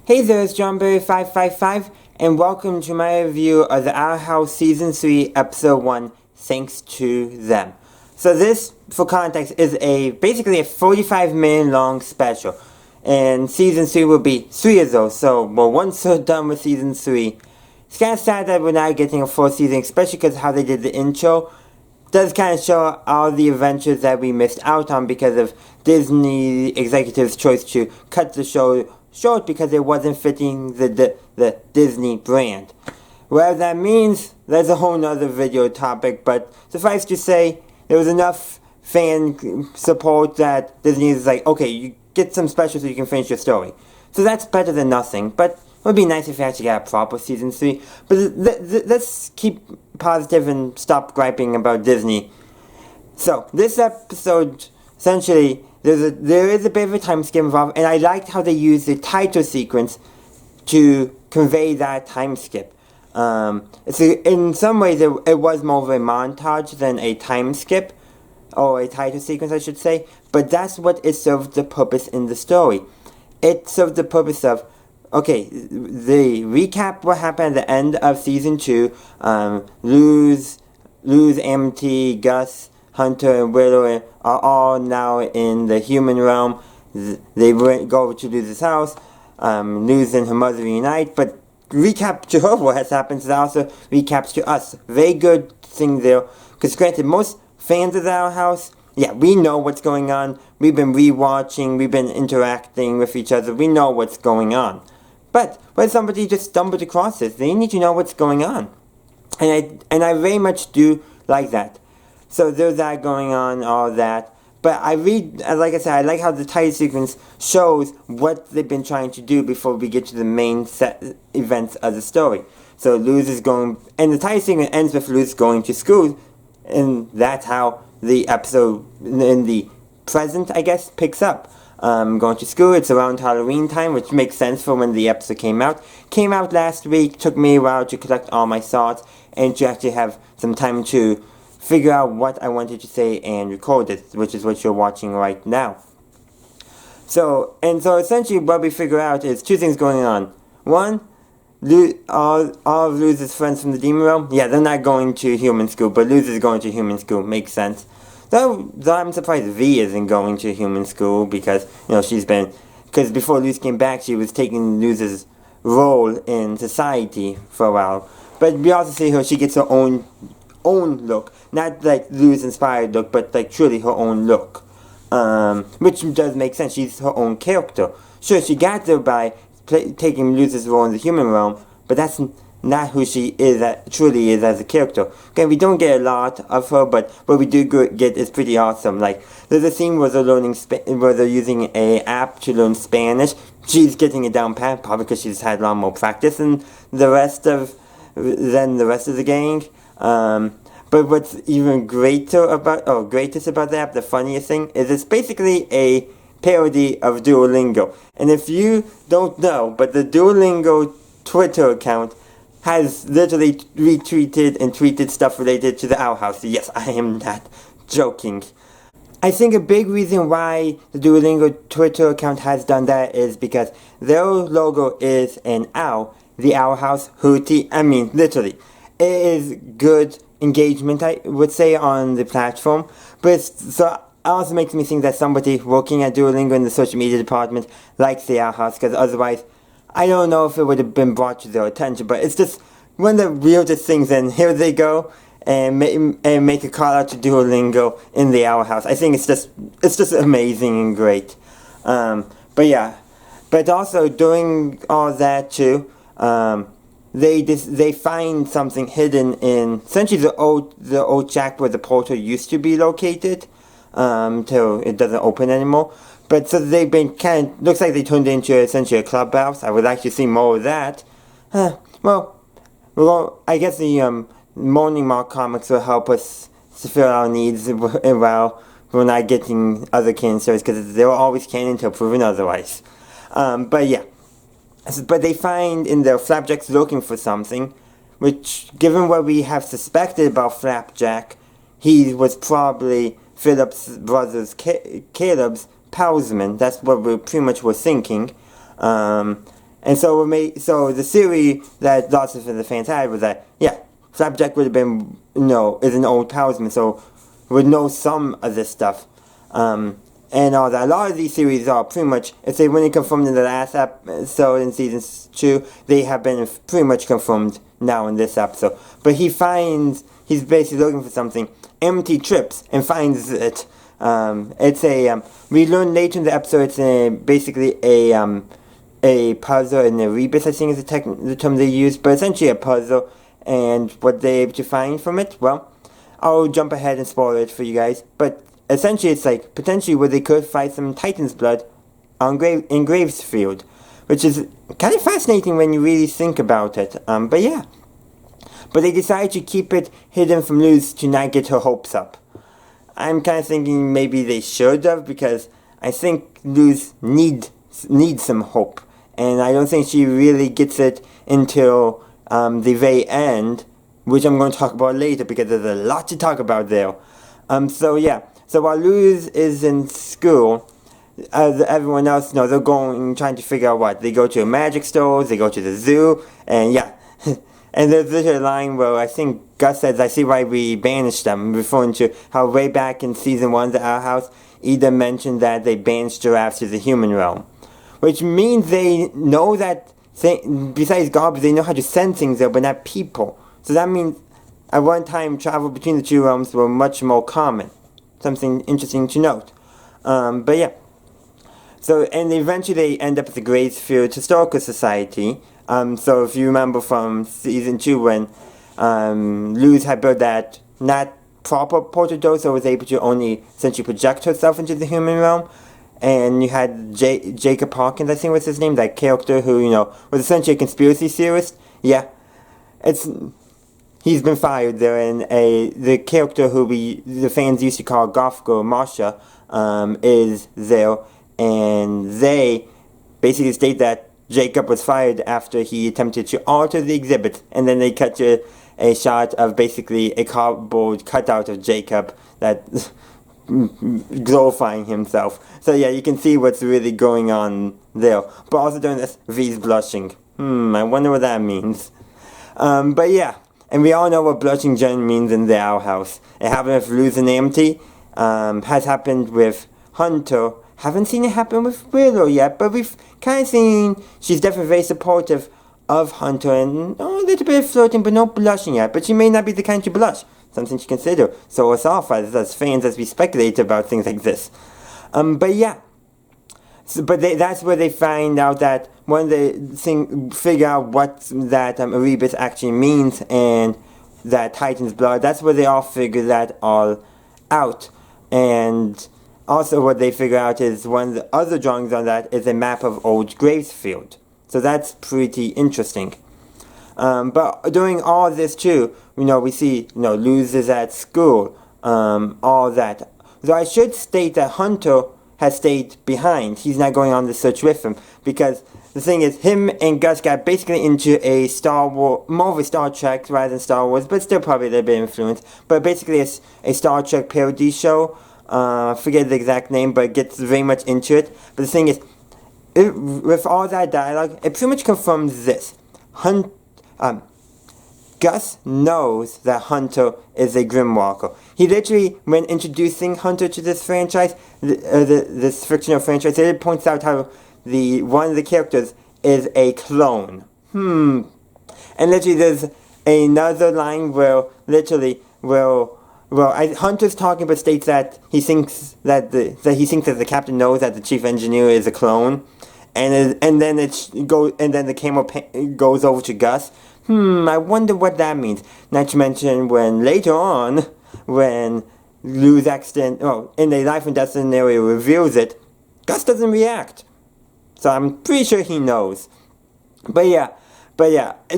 Hey there, it's JohnBerry555, and welcome to my review of the Our House Season 3, Episode 1, Thanks to Them. So this, for context, is basically a 45-minute long special, and Season 3 will be 3 of those, so we're once done with Season 3. It's kind of sad that we're not getting a full season, especially because how they did the intro does kind of show all the adventures that we missed out on because of Disney executives' choice to cut the show short because it wasn't fitting the Disney brand. Whatever that means, that's a whole nother video topic, but suffice to say, there was enough fan support that Disney is like, okay, you get some special so you can finish your story. So that's better than nothing, but it would be nice if you actually got a proper Season 3. But let's keep positive and stop griping about Disney. So, this episode, essentially, there is a bit of a time skip involved, and I liked how they used the title sequence to convey that time skip. In some ways, it was more of a montage than a time skip, or a title sequence, I should say, but that's what it served the purpose in the story. It served the purpose of, okay, the recap what happened at the end of Season 2, Luz, Amity, Gus, Hunter, and Willow are all now in the human realm. They go over to Luz's house, Luz and her mother reunite, but recap to her what has happened is also recaps to us. Very good thing there, because granted, most fans of Our House, yeah, we know what's going on. We've been rewatching, we've been interacting with each other, we know what's going on. But when somebody just stumbled across this, they need to know what's going on. And I very much do like that. So there's that going on, all that. But like I said, I like how the title sequence shows what they've been trying to do before we get to the main set events of the story. So Luz is going, and the title sequence ends with Luz going to school, and that's how the episode in the present, I guess, picks up. Going to school, it's around Halloween time, which makes sense for when the episode came out. Came out last week, took me a while to collect all my thoughts, and to actually have some time to figure out what I wanted to say and record it, which is what you're watching right now. So essentially what we figure out is two things going on. One, all of Luz's friends from the Demon Realm, yeah, they're not going to human school, but Luz is going to human school, makes sense. Though I'm surprised V isn't going to human school because, because before Luz came back, she was taking Luz's role in society for a while. But we also see her, she gets her own look. Not like Luz-inspired look, but like truly her own look. Which does make sense, she's her own character. Sure, she got there by taking Luz's role in the human realm, but that's not who she truly is as a character. Okay, we don't get a lot of her, but what we do get is pretty awesome. Like, there's a scene where they're using an app to learn Spanish. She's getting it down pat, probably because she's had a lot more practice than the rest of the gang. But what's even greatest about the app, the funniest thing, is it's basically a parody of Duolingo. And if you don't know, but the Duolingo Twitter account has literally retweeted and tweeted stuff related to the Our House. Yes, I am not joking. I think a big reason why the Duolingo Twitter account has done that is because their logo is an owl, the Our House hootie. I mean, literally. It is good engagement, I would say, on the platform. But so it also makes me think that somebody working at Duolingo in the social media department likes the Our House, because otherwise, I don't know if it would have been brought to their attention, but it's just one of the weirdest things, and here they go and make a call out to Duolingo in the Our House. I think it's just amazing and great. But yeah, but also doing all that too, they find something hidden in essentially the old shack where the portal used to be located, till it doesn't open anymore. But so they've been looks like they turned it into essentially a clubhouse. I would like to see more of that. Well, I guess the Morning Mark comics will help us fulfill our needs while we're not getting other canon stories, because they were always canon until proven otherwise. But yeah. But they find in their Flapjacks looking for something, which, given what we have suspected about Flapjack, he was probably Philip's brother's Caleb's Powsman. That's what we pretty much were thinking. And so the theory that lots of the fans had was that, yeah, Flapjack would have been, is an old talisman, so would know some of this stuff. And all that. A lot of these theories are pretty much, if they weren't confirmed in the last episode in season 2, they have been pretty much confirmed now in this episode. But he's basically looking for something, empty trips, and finds it. We learn later in the episode, it's basically a puzzle, and a rebus, I think is the term they use, but essentially a puzzle, and what they're able to find from it, well, I'll jump ahead and spoil it for you guys, but essentially it's like, potentially where they could find some Titan's blood in Gravesfield, which is kind of fascinating when you really think about it, but yeah. But they decided to keep it hidden from Luz to not get her hopes up. I'm kind of thinking maybe they should have, because I think Luz needs some hope, and I don't think she really gets it until the very end, which I'm going to talk about later, because there's a lot to talk about there. So yeah. So while Luz is in school, as everyone else knows, they're trying to figure out what. They go to a magic store, they go to the zoo, and yeah. And there's literally a line where I think Gus says, "I see why we banished them," referring to how way back in season 1 of Our House, Ida mentioned that they banished giraffes to the human realm. Which means they know that, besides garbage, they know how to send things there, but not people. So that means, at one time, travel between the two realms were much more common. Something interesting to note. But yeah. So, and eventually they end up at the Gravesfield Historical Society. So if you remember from season 2 when Luz had built that not proper portal, so was able to only essentially project herself into the human realm. And you had Jacob Hawkins, I think was his name, that character who, was essentially a conspiracy theorist. Yeah. He's been fired there, and the character who the fans used to call Goth Girl, Marsha, is there, and they basically state that Jacob was fired after he attempted to alter the exhibit, and then they cut to a shot of basically a cardboard cutout of Jacob that glorifying himself. So yeah, you can see what's really going on there. But also during this, V's blushing. I wonder what that means. But yeah. And we all know what blushing Jen means in the Owl House. It happened with Luz and Empty. Has happened with Hunter. Haven't seen it happen with Willow yet, but we've kind of seen she's definitely very supportive of Hunter and a little bit of flirting, but no blushing yet. But she may not be the kind to blush. Something to consider. So us off as fans as we speculate about things like this. But yeah. So, but that's where they find out that when they figure out what that Erebus actually means and that Titan's blood, that's where they all figure that all out. And also what they figure out is one of the other drawings on that is a map of old Gravesfield. So that's pretty interesting. But during all this too, we see, Luz is at school, all that. So I should state that Hunter has stayed behind. He's not going on the search with him, because the thing is, him and Gus got basically into a Star Wars, more of a Star Trek rather than Star Wars, but still probably a little bit influenced, but basically a Star Trek parody show. I forget the exact name, but it gets very much into it. But the thing is, with all that dialogue, it pretty much confirms this. Gus knows that Hunter is a Grimwalker. He literally, when introducing Hunter to this franchise, this fictional franchise, it points out how one of the characters is a clone. And literally there's another line where Hunter's talking but states that he thinks that the captain knows that the chief engineer is a clone. And then the camera goes over to Gus. I wonder what that means. Not to mention later on, when Luz in the Life and Death scenario reveals it, Gus doesn't react. So I'm pretty sure he knows. But yeah,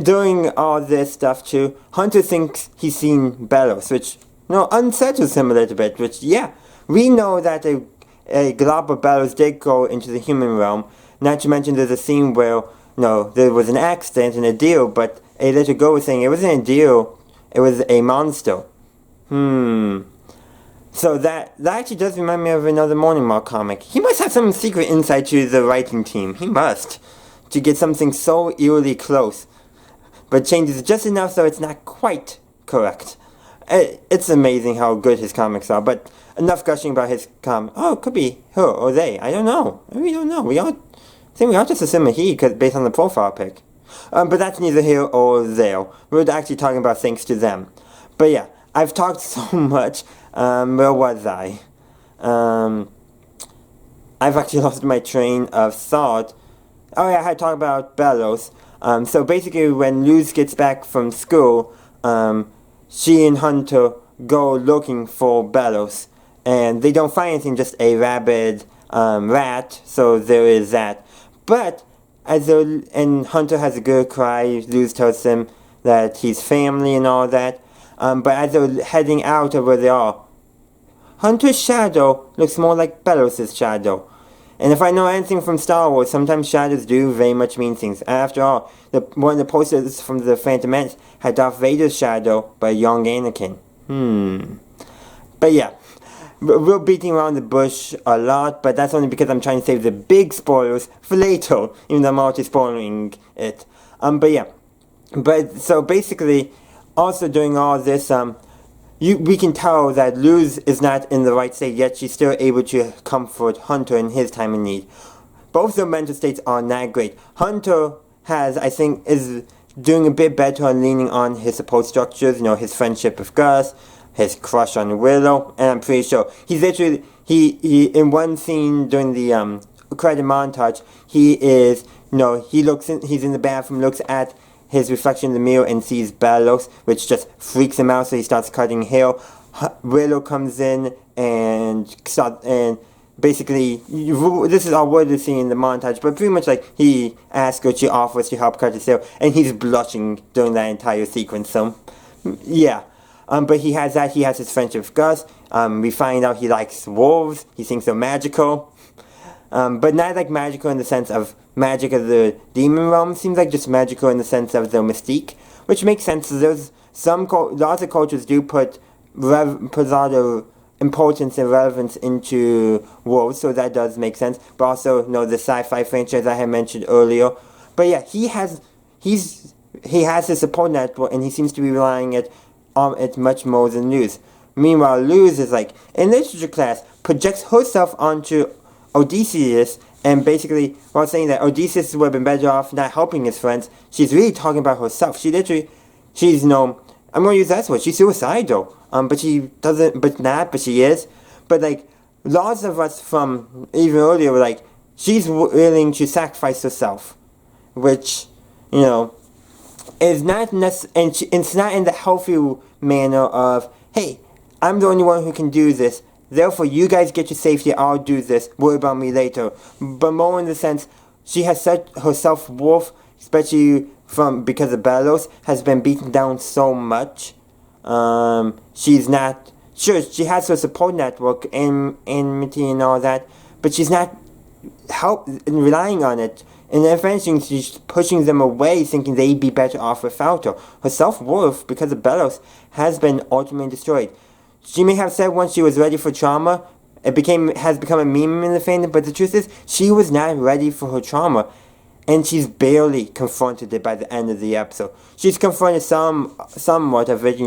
during all this stuff too, Hunter thinks he's seen Bellows, which, unsettles him a little bit, which, yeah, we know that a glob of Bellows did go into the human realm. Not to mention there's a scene where, there was an accident and a deal, but a little girl was saying it wasn't a deal, it was a monster. So that actually does remind me of another Morning Mark comic. He must have some secret insight to the writing team. He must. to get something so eerily close, but changes just enough so it's not quite correct. It's amazing how good his comics are, but enough gushing about his it could be her or they. I don't know. We don't know. I think we all just assume a he, based on the profile pic. But that's neither here or there. We're actually talking about thanks to them. But yeah, I've talked so much. Where was I? I've actually lost my train of thought. Oh yeah, I had talked about Bellows. So basically when Luz gets back from school, she and Hunter go looking for Bellows. And they don't find anything, just a rabid rat, so there is that. But, and Hunter has a good cry, Luz tells him that he's family and all that. But as they're heading out of where they are, Hunter's shadow looks more like Bellows' shadow. And if I know anything from Star Wars, sometimes shadows do very much mean things. After all, one of the posters from the Phantom Menace had Darth Vader's shadow by young Anakin. But yeah, we're beating around the bush a lot, but that's only because I'm trying to save the big spoilers for later, even though I'm already spoiling it. But yeah. But, so basically, also during all this, we can tell that Luz is not in the right state, yet she's still able to comfort Hunter in his time of need. Both their mental states are not great. Hunter is doing a bit better on leaning on his support structures, his friendship with Gus, his crush on Willow, and I'm pretty sure he's literally, he in one scene during the credit montage, he's in the bathroom, looks at his reflection in the mirror and sees Bellows, which just freaks him out, so he starts cutting hair. Willow comes in and basically, this is all we're seeing in the montage, but pretty much like he asks her, she offers to help cut his hair, and he's blushing during that entire sequence, so yeah. But he has his friendship with Gus. We find out he likes wolves, he thinks they're magical. But not like magical in the sense of magic of the demon realm. Seems like just magical in the sense of their mystique, which makes sense. There's lots of cultures do put a lot of importance and relevance into wolves, so that does make sense. But also, the sci-fi franchise I had mentioned earlier. But yeah, he has his support network, and he seems to be relying on it much more than Luz. Meanwhile, Luz is like in literature class, projects herself onto Odysseus, and basically, while saying that Odysseus would have been better off not helping his friends, she's really talking about herself. She's I'm going to use that word, she's suicidal. But she doesn't, but she is. But like, lots of us from even earlier were like, she's willing to sacrifice herself. Which, is not and it's not in the healthy manner of, hey, I'm the only one who can do this. Therefore, you guys get your safety, I'll do this, worry about me later. But more in the sense, she has set her self-worth, especially because of Bellows, has been beaten down so much. She's not, sure, she has her support network, and enmity and all that, but she's not relying on it. And if anything, she's pushing them away, thinking they'd be better off without her. Her self-worth, because of Bellows, has been ultimately destroyed. She may have said once she was ready for trauma, has become a meme in the fandom, but the truth is, she was not ready for her trauma, and she's barely confronted it by the end of the episode. She's confronted somewhat of it,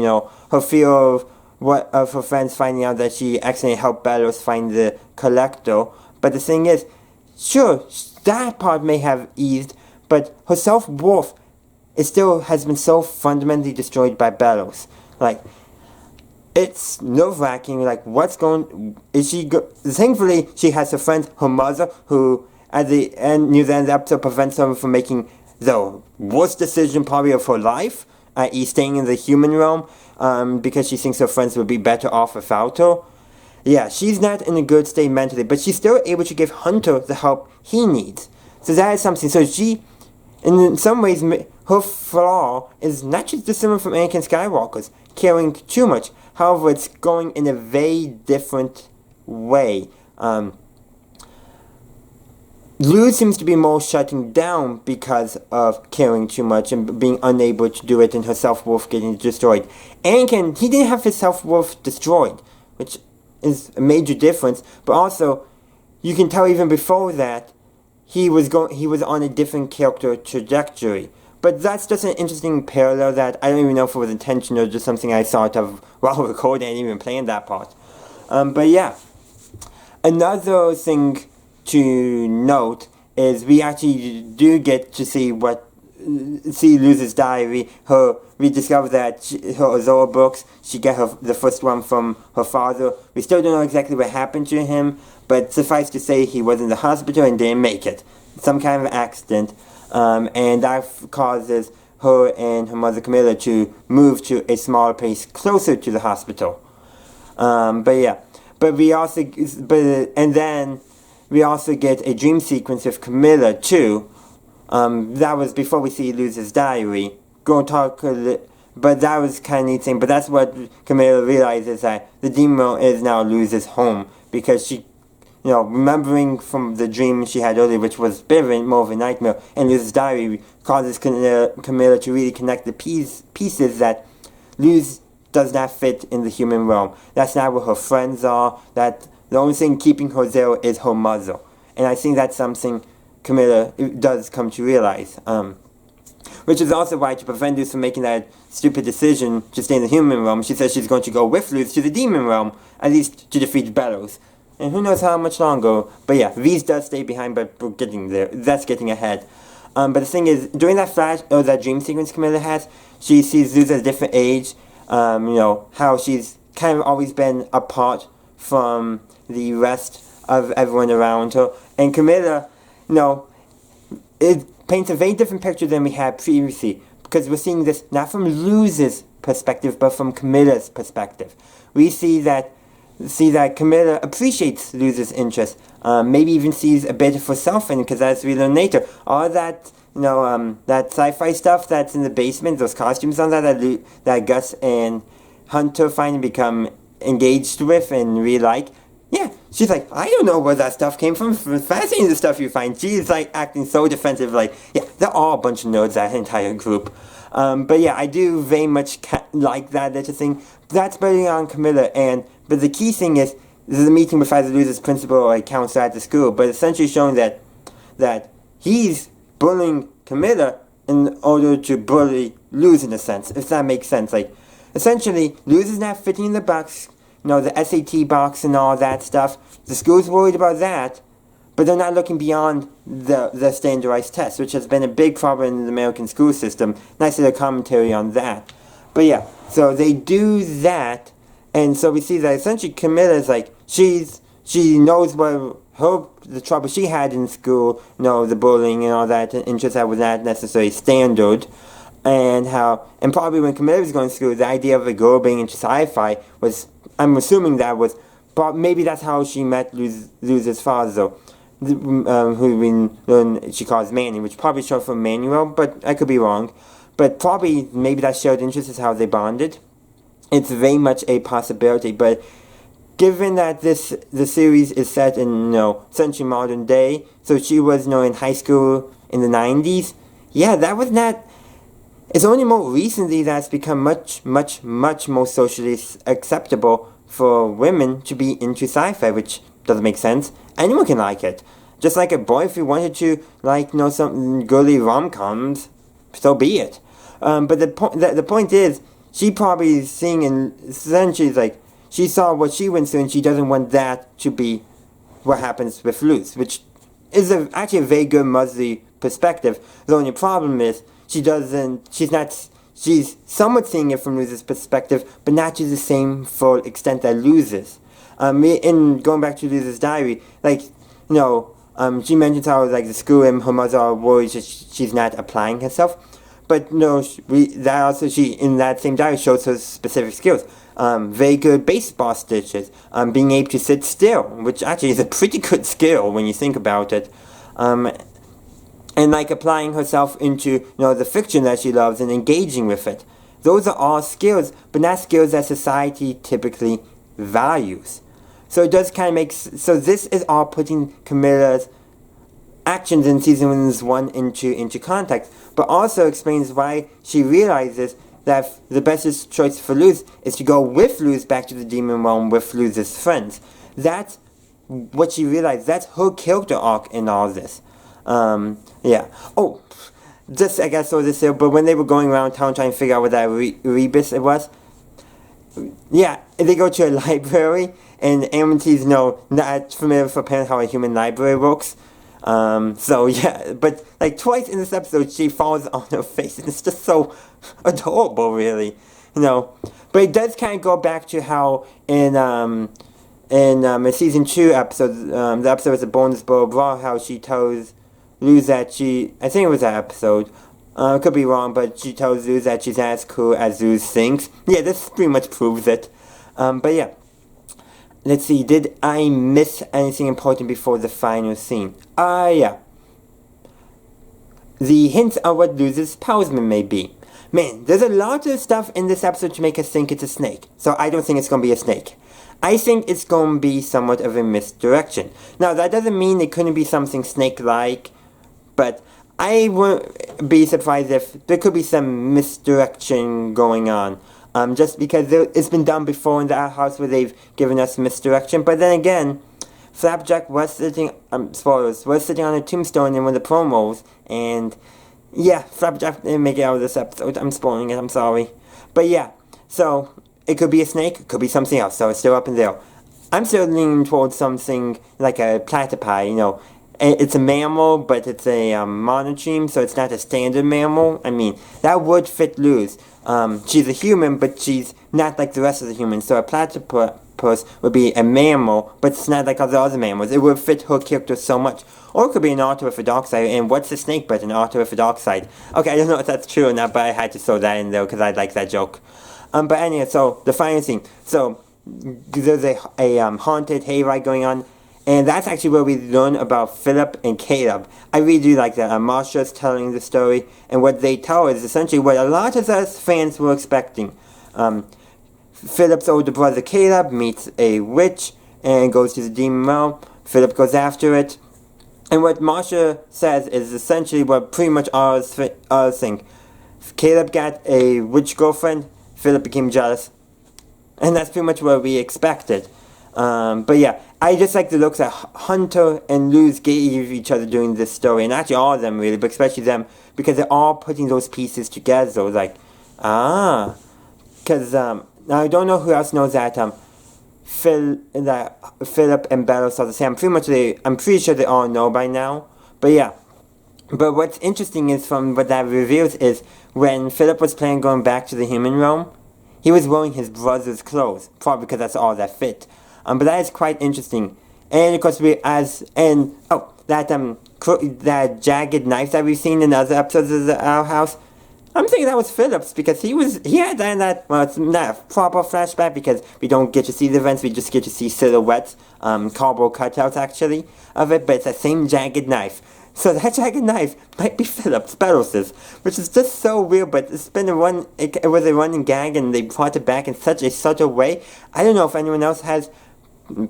her fear of her friends finding out that she accidentally helped Bellows find the collector. But the thing is, sure, that part may have eased, but her self-worth has been so fundamentally destroyed by Bellows. Like, it's nerve-wracking, like, thankfully, she has her friend, her mother, who, at the end, near the end of the episode, prevents her from making the worst decision probably of her life, i.e. staying in the human realm, because she thinks her friends would be better off without her. Yeah, she's not in a good state mentally, but she's still able to give Hunter the help he needs. So that is something. So in some ways, her flaw is not just dissimilar from Anakin Skywalker's, caring too much. However, it's going in a very different way. Luz seems to be more shutting down because of caring too much and being unable to do it, and her self-worth getting destroyed. Anakin, he didn't have his self-worth destroyed, which is a major difference, but also, you can tell even before that, he was on a different character trajectory. But that's just an interesting parallel that I don't even know if it was intentional or just something I thought of while recording and even playing that part. But yeah, another thing to note is we actually do get to see Luz's diary. We discover that her Azora books, she got the first one from her father. We still don't know exactly what happened to him, but suffice to say he was in the hospital and didn't make it. Some kind of accident. And that causes her and her mother Camilla to move to a smaller place closer to the hospital. And then we also get a dream sequence of Camilla too. That was before we see Luz's diary. But that was kind of neat thing. But that's what Camilla realizes, that the demon world is now Luz's home, because she, remembering from the dream she had earlier, which was a bit more of a nightmare, and Luz's diary causes Camilla to really connect the pieces that Luz does not fit in the human realm. That's not where her friends are. That the only thing keeping her there is her mother. And I think that's something Camilla does come to realize. Which is also why, to prevent Luz from making that stupid decision to stay in the human realm, she says she's going to go with Luz to the demon realm, at least to defeat Bellows. And who knows how much longer. But yeah, Rhys does stay behind, but we're getting there. That's getting ahead. But the thing is, during that that dream sequence Camilla has, she sees Luz at a different age. How she's kind of always been apart from the rest of everyone around her. And Camilla, it paints a very different picture than we had previously, because we're seeing this not from Luz's perspective, but from Camilla's perspective. We see that Camilla appreciates Luz's interest, maybe even sees a bit of herself in it, because as we learn later, all that, that sci-fi stuff that's in the basement, those costumes on that Gus and Hunter finally become engaged with and really like, yeah, she's like, I don't know where that stuff came from. Fascinating the stuff you find. She's like acting so defensive, like, yeah, they're all a bunch of nerds, that entire group. But yeah, I do very much like that little thing. That's building on Camilla, but the key thing is, this is a meeting with either Luz's principal or a counselor at the school, but essentially showing that he's bullying Camilla in order to bully Luz in a sense, if that makes sense. Like, essentially, Luz is not fitting in the box, the SAT box and all that stuff. The school's worried about that, but they're not looking beyond the standardized test, which has been a big problem in the American school system. Nice little commentary on that. But yeah, so they do that, and so we see that essentially Camilla's like, she knows the trouble she had in school, the bullying and all that, and just that was not necessarily standard. And probably when Camilla was going to school, the idea of a girl being into sci-fi was, I'm assuming that was, maybe that's how she met Luz's father, who we learn she calls Manny, which probably short for Manuel, but I could be wrong. But probably, maybe that shared interest is how they bonded. It's very much a possibility, but given that the series is set in, essentially modern day, so she was, in high school in the 90s, yeah, that was not... It's only more recently that's become much, much, much more socially acceptable for women to be into sci-fi, which doesn't make sense. Anyone can like it. Just like a boy, if he wanted to like, some girly rom-coms, so be it. But the point is, she probably is seeing, and essentially like, she saw what she went through, and she doesn't want that to be what happens with Luz, which is actually a very good motherly perspective. The only problem is, she's somewhat seeing it from Luz's perspective, but not to the same full extent that Luz is. In going back to Luz's diary, she mentions how, the school and her mother are worried she's not applying herself. But in that same diary shows her specific skills. Very good baseball stitches, being able to sit still, which actually is a pretty good skill when you think about it. And applying herself into, the fiction that she loves and engaging with it. Those are all skills, but not skills that society typically values. So it does kind of make... So this is all putting Camilla's actions in Season 1 into context, but also explains why she realizes that the best choice for Luz is to go with Luz back to the demon realm with Luz's friends. That's what she realized. That's her character arc in all this. Yeah. Oh, just, I guess, so this here, but when they were going around town trying to figure out what that rebus it was, yeah, they go to a library, and Amity's not familiar with apparently how a human library works. So yeah, but like twice in this episode she falls on her face, and it's just so adorable, really, But it does kind of go back to how in a season 2 episode, the episode with the bonus blah, how she tells Luz that I think it was that episode, could be wrong, but she tells Luz that she's as cool as Luz thinks. Yeah, this pretty much proves it. But yeah. Let's see, did I miss anything important before the final scene? Yeah. The hints of what Luz's powers may be. Man, there's a lot of stuff in this episode to make us think it's a snake. So I don't think it's going to be a snake. I think it's going to be somewhat of a misdirection. Now, that doesn't mean it couldn't be something snake-like, but I wouldn't be surprised if there could be some misdirection going on. Just because it's been done before in the house where they've given us misdirection. But then again, Flapjack was sitting, spoilers, was sitting on a tombstone in one of the promos. And yeah, Flapjack didn't make it out of this episode. I'm spoiling it, I'm sorry. But yeah, so it could be a snake, it could be something else. So it's still up in there. I'm still leaning towards something like a platypi, It's a mammal, but it's a monotreme, so it's not a standard mammal. I mean, that would fit Luz. She's a human, but she's not like the rest of the humans. So a platypus would be a mammal, but it's not like all the other mammals. It would fit her character so much. Or it could be an otter with a dark side. And what's a snake but an otter with a dark side? Okay, I don't know if that's true or not, but I had to throw that in there because I like that joke. But anyway, so the final scene. So there's a haunted hayride going on. And that's actually where we learn about Philip and Caleb. I really do like that. Marsha's telling the story, and what they tell is essentially what a lot of us fans were expecting. Philip's older brother Caleb meets a witch and goes to the demon realm. Philip goes after it. And what Marsha says is essentially what pretty much all of us think. Caleb got a witch girlfriend, Philip became jealous. And that's pretty much what we expected. But yeah, I just like the looks that Hunter and Luz gave each other during this story, and actually all of them really, but especially them, because they're all putting those pieces together. So like, because now I don't know who else knows that Philip and Bellos are the same. I'm pretty sure they all know by now. But yeah, but what's interesting is from what that reveals is when Philip was planning going back to the human realm, he was wearing his brother's clothes, probably because that's all that fit. But that is quite interesting. And of course that jagged knife that we've seen in other episodes of Our House, I'm thinking that was Philip's, because he had that, well, it's not a proper flashback because we don't get to see the events, we just get to see silhouettes, cardboard cutouts actually, of it, but it's that same jagged knife. So that jagged knife might be Philip's, Belos's, which is just so weird, but it was a running gag and they brought it back in such a subtle way. I don't know if anyone else has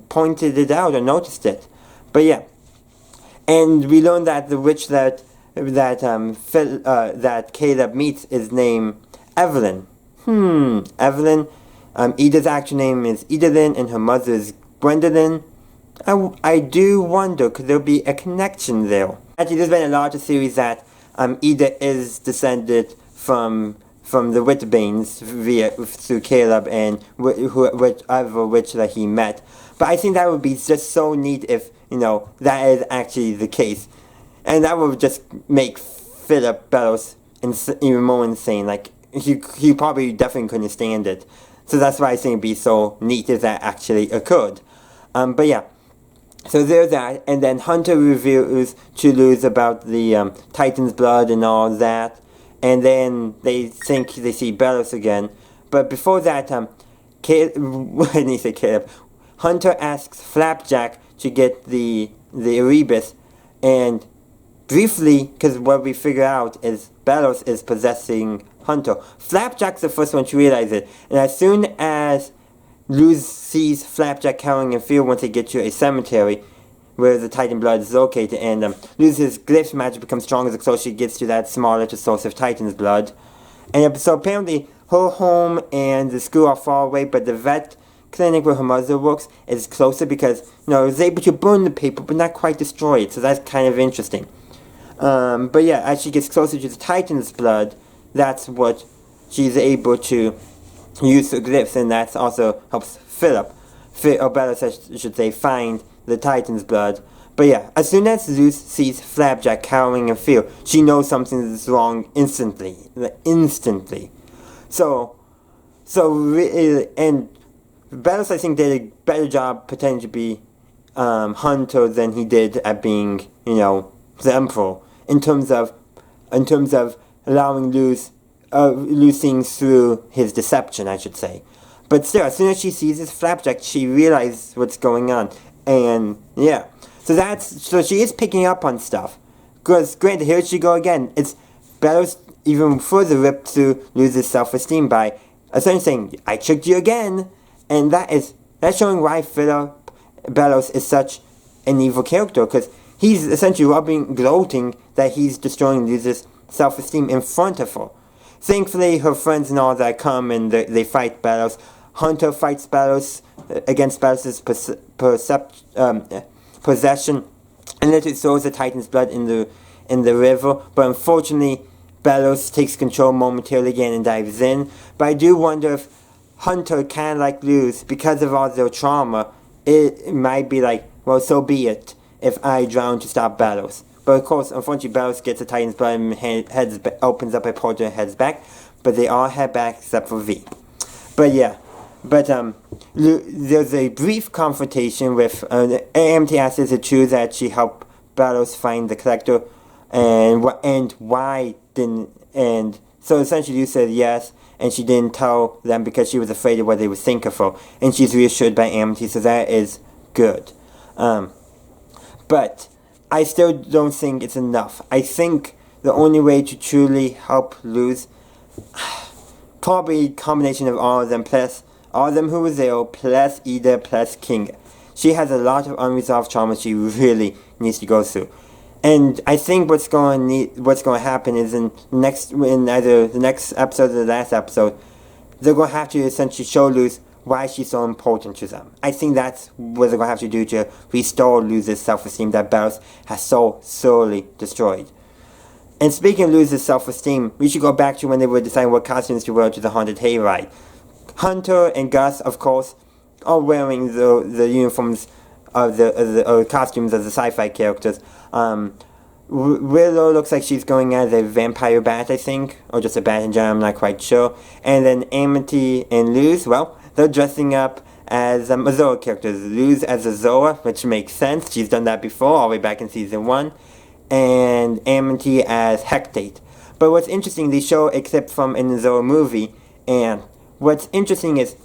pointed it out or noticed it. But yeah. And we learned that the witch that Caleb meets is named Evelyn. Evelyn. Ida's actual name is Idalyn and her mother is Gwendolyn. I do wonder, could there be a connection there? Actually, there's been a lot of theories that Ida is descended from the Whitbanes through Caleb and whichever witch that he met. But I think that would be just so neat if, that is actually the case. And that would just make Philip Bellos even more insane. Like, he probably definitely couldn't stand it. So that's why I think it'd be so neat if that actually occurred. But yeah. So there's that, and then Hunter reveals to Luz about the Titan's blood and all that, and then they think they see Bellos again. But before that, Caleb, Hunter asks Flapjack to get the Erebus, and briefly, because what we figure out is Bellos is possessing Hunter. Flapjack's the first one to realize it, and as soon as Luz sees Flapjack carrying a field once they get to a cemetery where the Titan blood is located, and Luz's glyph magic becomes stronger the closer she gets to that smaller source of Titan's blood. And so apparently her home and the school are far away, but the vet clinic where her mother works is closer because, it was able to burn the paper but not quite destroy it, so that's kind of interesting. But yeah, as she gets closer to the Titan's blood, that's what she's able to use the glyphs, and that also helps Belos, I should say, find the Titan's blood. But yeah, as soon as Luz sees Flapjack cowering in fear, she knows something is wrong instantly. And Belos, I think, did a better job pretending to be Hunter than he did at being, the Emperor, in terms of allowing Luz seeing through his deception, I should say. But still, as soon as she sees his Flapjack, she realizes what's going on, and yeah. So she is picking up on stuff. Because granted, here she go again. It's Belos even further ripped through Luz's self-esteem by essentially saying, "I tricked you again," and that's showing why Belos is such an evil character, because he's essentially gloating that he's destroying Luz's self-esteem in front of her. Thankfully, her friends and all that come and they fight Belos. Hunter fights Belos against Belos's possession, and literally throws the Titan's blood in the river. But unfortunately, Belos takes control momentarily again and dives in. But I do wonder if Hunter, kind of like Luz, because of all their trauma, it might be like, well, so be it if I drown to stop Belos. But of course, unfortunately, Belos gets the Titan's blood and opens up a portal and heads back. But they all head back except for V. But yeah. There's a brief confrontation with AMT asks is it true that she helped Belos find the collector, and why didn't, and so essentially you said yes, and she didn't tell them because she was afraid of what they would think of her, and she's reassured by AMT, so that is good. But I still don't think it's enough. I think the only way to truly help Luz, probably a combination of all of them, plus all of them who were there, plus Ida, plus King. She has a lot of unresolved trauma she really needs to go through. And I think what's going to happen is in either the next episode or the last episode, they're going to have to essentially show Luz why she's so important to them. I think that's what they're going to have to do to restore Luz's self-esteem that Belos has so sorely destroyed. And speaking of Luz's self-esteem, we should go back to when they were deciding what costumes to wear to the haunted hayride. Hunter and Gus, of course, are wearing the uniforms of the costumes of the sci-fi characters. Willow looks like she's going as a vampire bat, I think, or just a bat in general, I'm not quite sure. And then Amity and Luz, well, they're dressing up as Azora characters. Luz as Azora, which makes sense, she's done that before, all the way back in season 1. And Amity as Hecate. But what's interesting, they show a clip from an Azora movie, and what's interesting is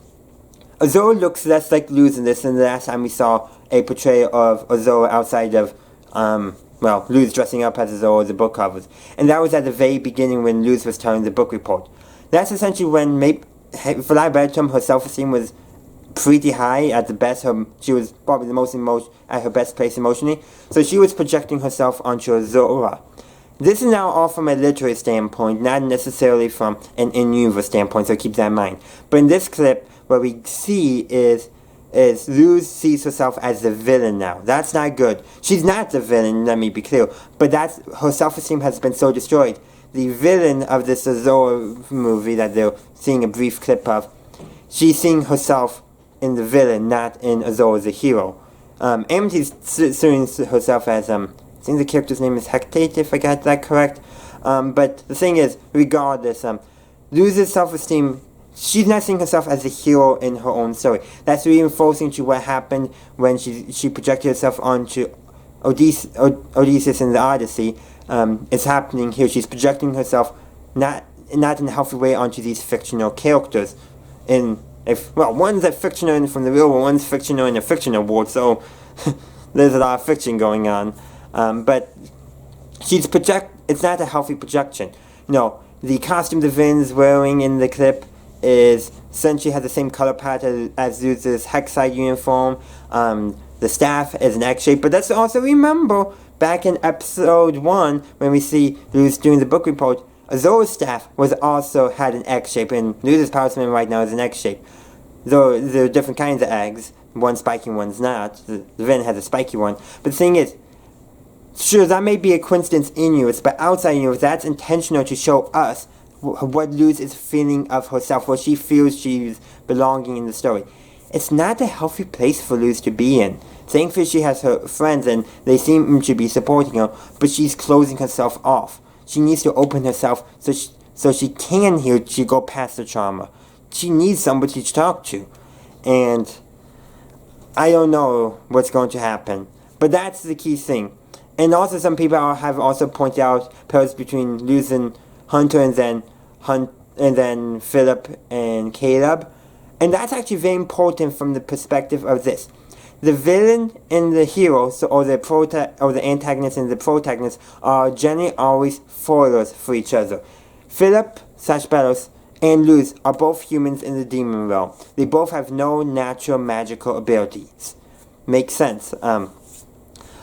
Azora looks less like Luz in this than the last time we saw a portrayal of Azora outside of, Luz dressing up as Azora, the book covers. And that was at the very beginning when Luz was telling the book report. That's essentially when, for lack of a better term, her self-esteem was pretty high at the best. She was probably the most at her best place emotionally. So she was projecting herself onto Azora. This is now all from a literary standpoint, not necessarily from an in-universe standpoint, so keep that in mind. But in this clip, what we see is Luz sees herself as the villain now. That's not good. She's not the villain, let me be clear, but her self-esteem has been so destroyed. The villain of this Azora movie that they're seeing a brief clip of, she's seeing herself in the villain, not in Azora as a hero. Amity's seeing herself as, I think the character's name is Hecate, if I got that correct. But the thing is, regardless, Luz's self-esteem, she's not seeing herself as a hero in her own story. That's reinforcing to what happened when she projected herself onto Odysseus in the Odyssey. It's happening here. She's projecting herself not in a healthy way onto these fictional characters. One's a fictional from the real world, one's fictional in a fictional world, so there's a lot of fiction going on. But it's not a healthy projection. No, the costume the Vin's wearing in the clip is essentially has the same color palette as Luz's Hexide uniform. The staff is an X shape, but let's also remember back in episode 1 when we see Luz doing the book report, Azora's staff had an X shape, and Luz's power summon right now is an X shape. Though there are different kinds of eggs, one spiky, one's not. The Vin has a spiky one. But the thing is, Sure, that may be a coincidence in universe, but outside universe, that's intentional to show us what Luz is feeling of herself, what she feels she's belonging in the story. It's not a healthy place for Luz to be in. Thankfully, she has her friends, and they seem to be supporting her, but she's closing herself off. She needs to open herself so she can heal, to go past the trauma. She needs somebody to talk to. And I don't know what's going to happen. But that's the key thing. And also some people have also pointed out parallels between Luz and Hunter and then Philip and Caleb. And that's actually very important from the perspective of this. The villain and the hero, or the antagonist and the protagonist, are generally always foilers for each other. Philip / Bellows and Luz are both humans in the demon realm. They both have no natural magical abilities. Makes sense.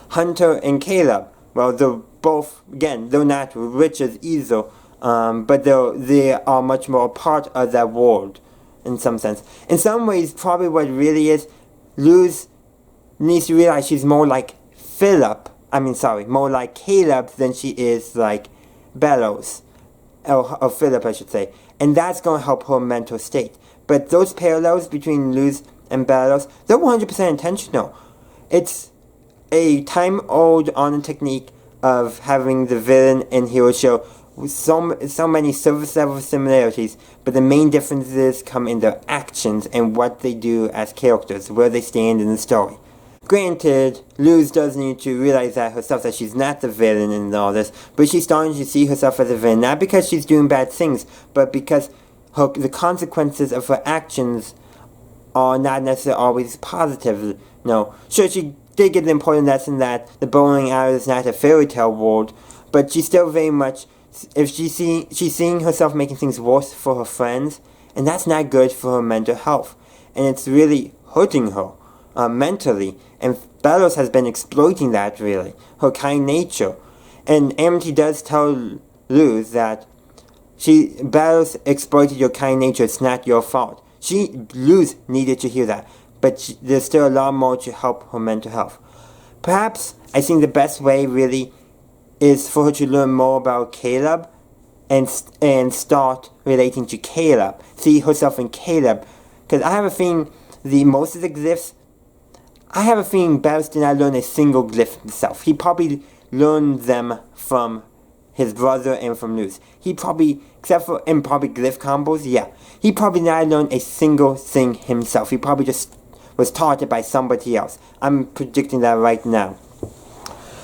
Hunter and Caleb, well, they're both, again, they're not rich as either, but they are much more a part of that world, in some sense. In some ways, probably what it really is, Luz needs to realize she's more like more like Caleb than she is like Bellows, or Philip, I should say. And that's going to help her mental state. But those parallels between Luz and Bellows, they're 100% intentional. It's a time-old honor technique of having the villain and hero show so many surface level similarities, but the main differences come in their actions and what they do as characters, where they stand in the story. Granted, Luz does need to realize that herself, that she's not the villain in all this, but she's starting to see herself as a villain, not because she's doing bad things, but because the consequences of her actions are not necessarily always positive. No, sure, she did get the important lesson that the bowling alley is not a fairy tale world, but she's still very much, if she's seeing herself making things worse for her friends, and that's not good for her mental health, and it's really hurting her mentally. And Bellows has been exploiting that, really, her kind nature. And Amity does tell Luz that Bellows exploited your kind nature, it's not your fault. Luz needed to hear that, but there's still a lot more to help her mental health. Perhaps, I think the best way, really, is for her to learn more about Caleb and start relating to Caleb. See herself in Caleb. Because I have a feeling most of the glyphs, I have a feeling Bellows did not learn a single glyph himself. He probably learned them from his brother and from Luz. He probably, except for probably glyph combos, yeah. He probably not learned a single thing himself. He probably just was taught it by somebody else. I'm predicting that right now.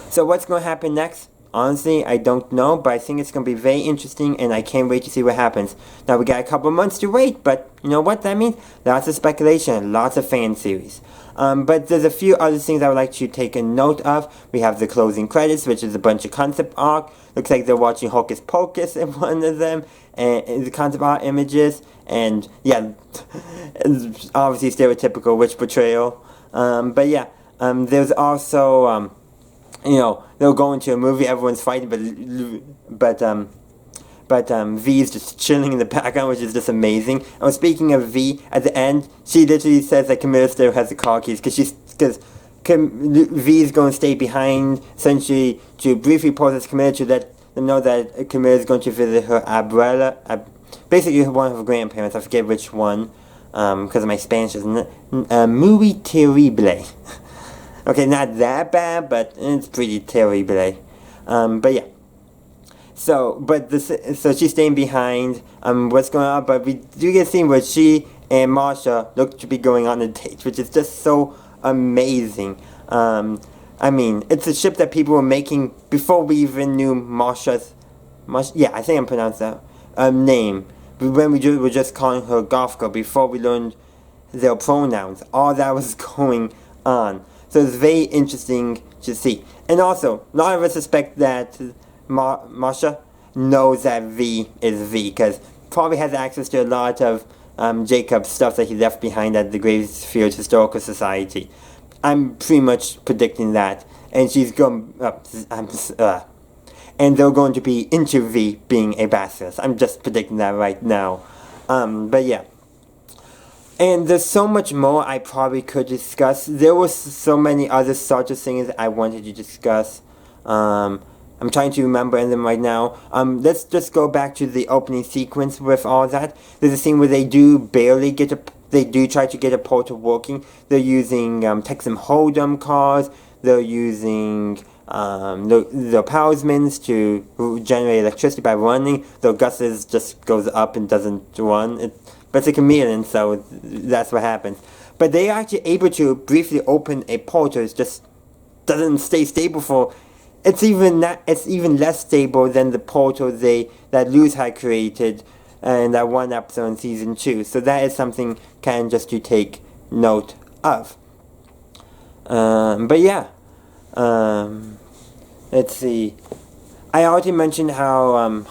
So what's going to happen next? Honestly, I don't know, but I think it's going to be very interesting, and I can't wait to see what happens. Now, we got a couple months to wait, but you know what that means? Lots of speculation, lots of fan series. But there's a few other things I would like to take a note of. We have the closing credits, which is a bunch of concept art. Looks like they're watching Hocus Pocus in one of them, and the concept art images, and yeah, obviously stereotypical witch portrayal. But yeah, there's also, they'll go into a movie, everyone's fighting, but V is just chilling in the background, which is just amazing. And speaking of V, at the end, she literally says that Camilla still has the car keys, because V is going to stay behind, essentially, to briefly process Camilla, to let them know that Camilla is going to visit her abuela, basically one of her grandparents, I forget which one, because of my Spanish, muy terrible. Okay, not that bad, but it's pretty terrible. But yeah. So she's staying behind. What's going on? But we do get a scene where she and Marsha look to be going on a date, which is just so amazing. I mean, it's a ship that people were making before we even knew Marsha's. Yeah, I think I'm pronouncing that name. When we were just calling her Goth Girl before we learned their pronouns. All that was going on. So it's very interesting to see. And also, a lot of us suspect that Marsha knows that V is V, because probably has access to a lot of Jacob's stuff that he left behind at the Gravefield Historical Society. I'm pretty much predicting that. And she's going... and they're going to be into V being a basilisk. I'm just predicting that right now. But yeah. And there's so much more I probably could discuss. There was so many other sorts of things I wanted to discuss. I'm trying to remember them right now. Let's just go back to the opening sequence with all that. There's a scene where they do try to get a portal working. They're using Texan Hold'em cars. They're using the powersmans to generate electricity by running. The Gus's just goes up and doesn't run. But it's a chameleon, so that's what happens. But they are actually able to briefly open a portal. It just doesn't stay stable for. It's even less stable than the portal that Luz had created in that one episode in season 2. So that is something kind of just to take note of. But yeah. Let's see. I already mentioned how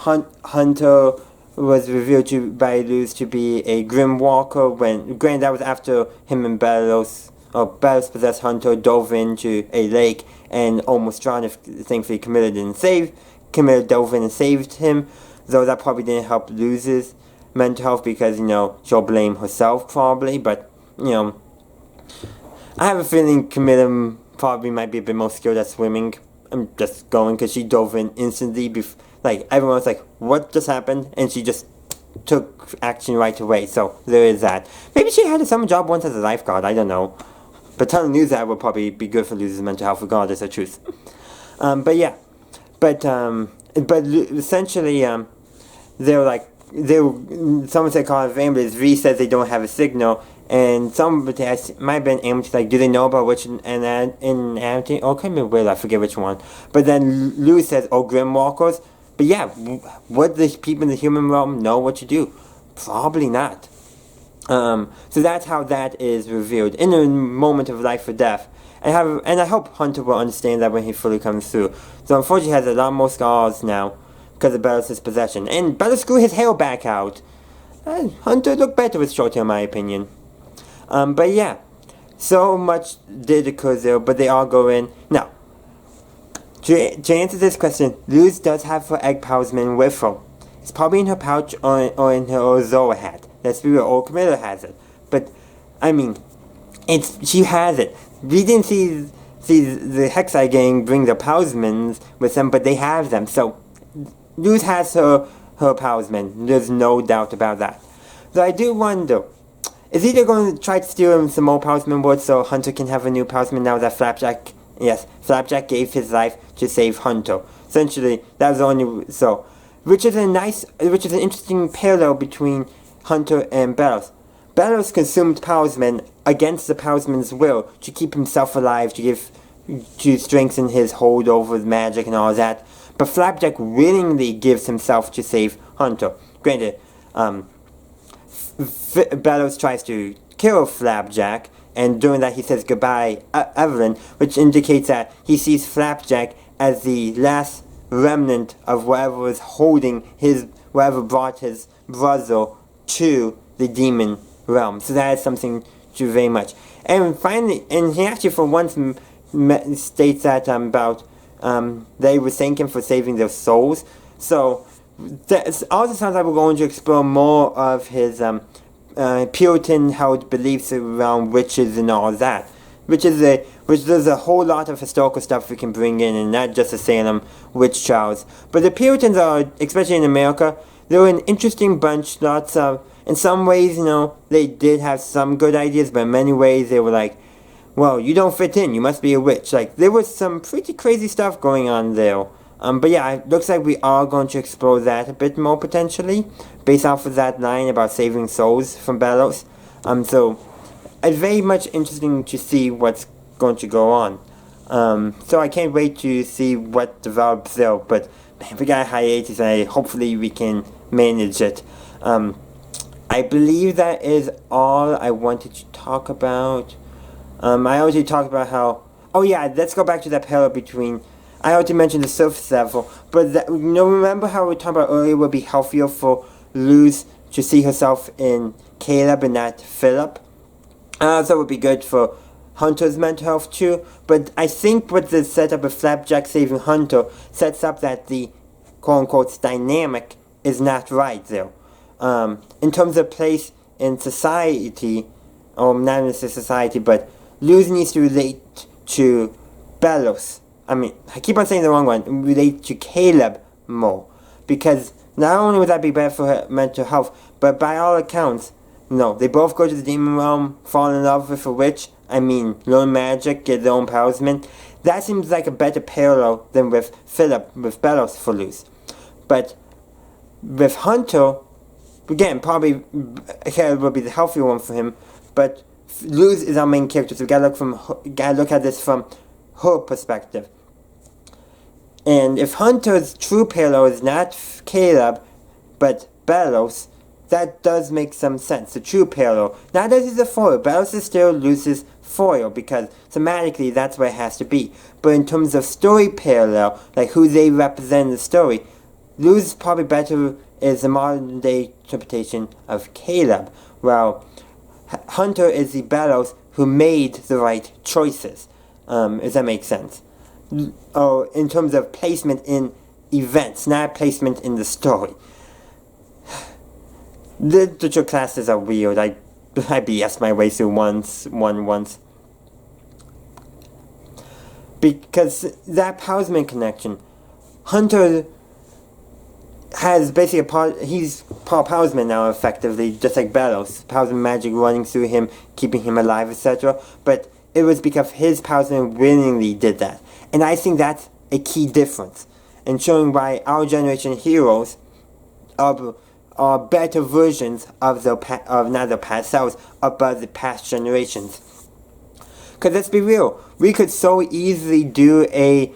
Hunter was revealed by Luz to be a Grim Walker granted that was after him and Bellows possessed Hunter, dove into a lake and almost drowned. Thankfully Camilla dove in and saved him, though that probably didn't help Luz's mental health because, she'll blame herself probably, but, I have a feeling Camilla probably might be a bit more skilled at swimming. I'm just going because she dove in instantly. Everyone was like, what just happened? And she just took action right away. So there is that. Maybe she had a summer job once as a lifeguard. I don't know. But telling Luz that would probably be good for Luz's mental health regardless of truth. But yeah. But essentially, someone said call it ambulance. Rhys says they don't have a signal. And somebody might have been aiming to, do they know about which inanimate? Oh, can't remember, I forget which one. But then Luz says, Grimwalkers. But yeah, would the people in the human realm know what to do? Probably not. So that's how that is revealed in a moment of life or death. And I hope Hunter will understand that when he fully comes through. So unfortunately, he has a lot more scars now because of Bellows' possession. And Bellows grew his hair back out. Hunter looked better with short hair, in my opinion. But yeah, so much did occur there, but they all go in. Now, to answer this question, Luz does have her egg powersman with her. It's probably in her pouch or in her Zoa hat. Let's be real, or Camilla has it. But, she has it. We didn't see the Hexai gang bring their powersmans with them, but they have them. So, Luz has her powersman. There's no doubt about that. So I do wonder, is he either going to try to steal him some more powersman wood so Hunter can have a new powersman now that Flapjack gave his life to save Hunter. Essentially, that was the only, which is an interesting parallel between Hunter and Bellows. Bellows consumed powersman against the powersman's will to keep himself alive, to strengthen his hold over magic and all that. But Flapjack willingly gives himself to save Hunter. Granted, Bellows tries to kill Flapjack, and during that he says goodbye, Evelyn, which indicates that he sees Flapjack as the last remnant of whatever was whatever brought his brother to the demon realm. So that is something to very much. And finally, and he actually for once states that they would thank him for saving their souls. So that also sounds like we're going to explore more of his Puritan-held beliefs around witches and all that. Which there's a whole lot of historical stuff we can bring in, and not just the Salem witch trials. But the Puritans are, especially in America, they're an interesting bunch. In some ways, they did have some good ideas, but in many ways they were like, well, you don't fit in, you must be a witch. There was some pretty crazy stuff going on there. But yeah, it looks like we are going to explore that a bit more potentially, based off of that line about saving souls from Bellows. So it's very much interesting to see what's going to go on. So I can't wait to see what develops there, but man, we got a hiatus and hopefully we can manage it. I believe that is all I wanted to talk about. I already talked about how, let's go back to that parallel between, I already mentioned the surface level, but remember how we talked about earlier it would be healthier for Luz to see herself in Caleb and not Philip? So it would be good for Hunter's mental health too, but I think with the setup of Flapjack saving Hunter sets up that the quote-unquote dynamic is not right there. In terms of place in society, or not in society, but Luz needs to relate to Bellows I keep on saying the wrong one, relate to Caleb more. Because not only would that be bad for her mental health, but by all accounts, no, they both go to the demon realm, fall in love with a witch, learn magic, get their own talisman. That seems like a better parallel than with Philip, with Bellows for Luz. But with Hunter, again, probably Caleb will be the healthier one for him, but Luz is our main character, so we gotta look at this from her perspective. And if Hunter's true parallel is not Caleb, but Bellows, that does make some sense. The true parallel. Not that he's a foil. Bellows is still Luz's foil, because thematically that's what it has to be. But in terms of story parallel, like who they represent in the story, Luz probably better is the modern day interpretation of Caleb, while Hunter is the Bellows who made the right choices. If that makes sense. Or in terms of placement in events, not placement in the story. Literature classes are weird. I BS my way through once. Because that Talisman connection, Hunter has basically he's Paul Talisman now, effectively, just like Bellows. Talisman magic running through him, keeping him alive, etc. But it was because his Talisman willingly did that. And I think that's a key difference in showing why our generation heroes are better versions of not their past selves, but the past generations. Because let's be real, we could so easily do if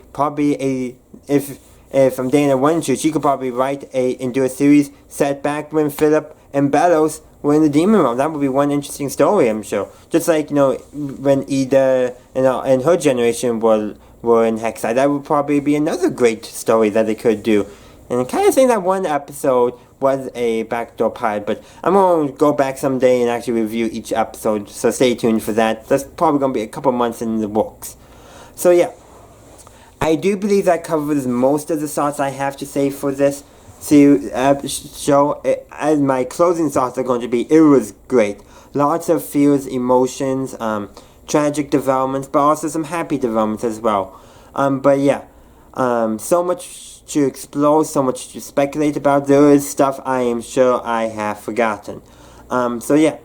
I'm Dana Wendie, she could probably write and do a series set back when Philip and Bellows were in the demon realm. That would be one interesting story, I'm sure. Just like, when Ida and her generation were in Hexside, that would probably be another great story that they could do. And I'm kind of saying that one episode was a backdoor pilot, but I'm going to go back someday and actually review each episode, so stay tuned for that. That's probably going to be a couple months in the works. So yeah, I do believe that covers most of the thoughts I have to say for this show. And my closing thoughts are going to be, it was great. Lots of feels, emotions, tragic developments, but also some happy developments as well. But yeah, so much to explore, so much to speculate about. There is stuff I am sure I have forgotten. So yeah.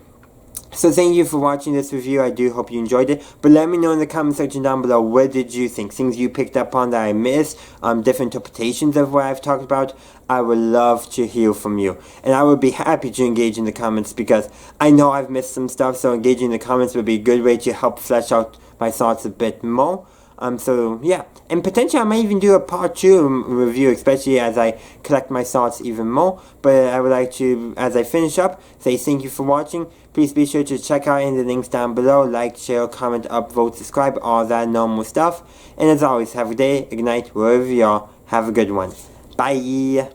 So thank you for watching this review. I do hope you enjoyed it. But let me know in the comment section down below, what did you think? Things you picked up on that I missed? Different interpretations of what I've talked about? I would love to hear from you. And I would be happy to engage in the comments, because I know I've missed some stuff, so engaging in the comments would be a good way to help flesh out my thoughts a bit more. So yeah, and potentially I might even do a part 2 review, especially as I collect my thoughts even more. But I would like to, as I finish up, say thank you for watching. Please be sure to check out in the links down below. Like, share, comment, upvote, subscribe, all that normal stuff. And as always, have a good day, a good night, wherever you are. Have a good one. Bye!